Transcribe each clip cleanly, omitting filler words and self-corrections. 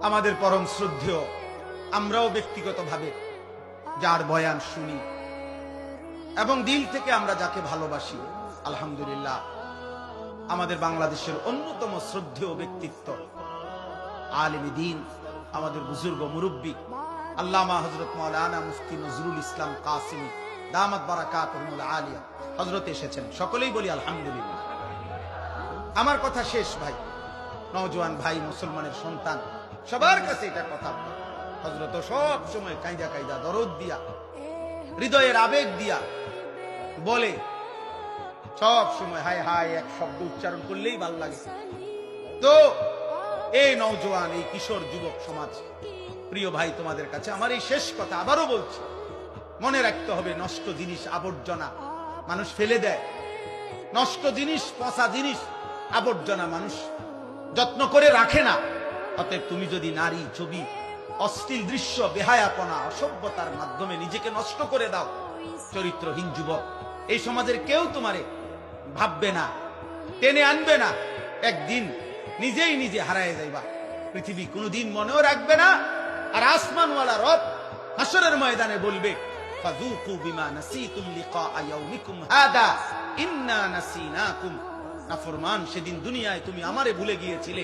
আমাদের পরম শ্রদ্ধেয়, আমরাও ব্যক্তিগতভাবে যার বয়ান শুনি এবং দিল থেকে আমরা যাকে ভালোবাসি, আলহামদুলিল্লাহ আমাদের বাংলাদেশের অন্যতম শ্রদ্ধেয় ব্যক্তিত্ব, আলেম দ্বীন, আমাদের বুজুর্গ মুরব্বী আল্লামা হযরত মাওলানা মুফতি নজরুল ইসলাম কাসিমি দামাত বারাকাতুহুল আলিয়া হযরত এসেছেন। সকলেই বলি আলহামদুলিল্লাহ। আমার কথা শেষ ভাই, নওজোয়ান ভাই, মুসলমানের সন্তান, সবার কাছে এটা কথা। হযরত সব সময় কাইদা কাইদা দরদ দিয়া, হৃদয়ের আবেগ দিয়া বলে, সব সময় হায় হায় এক শব্দ উচ্চারণ করলেই ভালো লাগে। তো এই নওজোয়ান, এই কিশোর যুবক সমাজ, প্রিয় ভাই, তোমাদের কাছে আমার এই শেষ কথা আবারও বলছি, মনে রাখতে হবে নষ্ট জিনিস, আবর্জনা মানুষ ফেলে দেয়। নষ্ট জিনিস, পচা জিনিস, আবর্জনা মানুষ যত্ন করে রাখে না। অতএব তুমি যদি নারী, ছবি, অশ্লীল দৃশ্য, বেহায়াপনা, অসভ্যতার মাধ্যমে নিজেকে নষ্ট করে দাও, চরিত্রহীন যুবক, এই সমাজের কেউ তোমারে ভাববে না, টেনে আনবে না। একদিন নিজেই নিজে হারায় যাইবা, পৃথিবী কোনোদিন মনেও রাখবে না। আর আসমানওয়ালা রব হাসরের ময়দানে বলবে, ফাযুকু বিমা নাসিতুম লিকা ইয়াউমিকুম হাদা ইন্না নাসিনাকুম। নাফরমান, সেদিন দুনিয়ায় তুমি আমারে ভুলে গিয়েছিলে,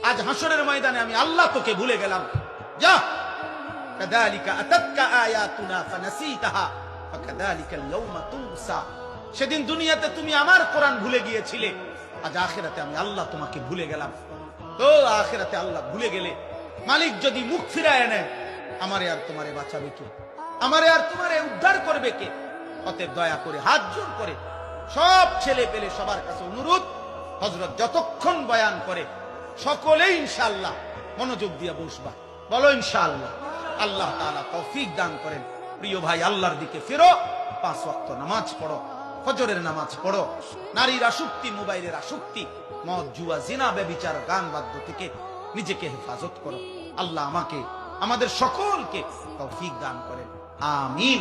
আজ হাসরের ময়দানে আমি আল্লাহ তোকে ভুলে গেলাম। যা, কাযালিকা আতাতকা আয়াতুনা ফানাসিতাহা ফাকাযালিকাল ইয়াউমা তুনসা। সেদিন দুনিয়াতে তুমি আমার কোরআন ভুলে গিয়েছিলে, আজ আখিরাতে আমি আল্লাহ তোমাকে ভুলে গেলাম। তো আখিরাতে আল্লাহ ভুলে গেলে মালিক যদি মুখ ফিরায় নেয়, আমারে আর তোমারে বাঁচাবে কে? আমারে আর তোমারে উদ্ধার করবে কে? অতএব দয়া করে হাত জোর করে সব ছেলে পেলে সবার কাছে অনুরোধ, হযরত যতক্ষণ বয়ান করে সকলেই ইনশাআল্লাহ মনোযোগ দিয়ে বসবা। বলো ইনশাআল্লাহ। আল্লাহ তাআলা তৌফিক দান করেন। প্রিয় ভাই, আল্লাহর দিকে ফিরো, 5 ওয়াক্ত নামাজ পড়ো, ফজরের নামাজ পড়ো, নারীর আসক্তি, মোবাইলের আসক্তি, মদ, জুয়া, জিনা, ব্যভিচার, গান বাদ্য থেকে নিজেকে হেফাজত করো। আল্লাহ আমাকে, আমাদের সকলকে তৌফিক দান করেন। আমিন।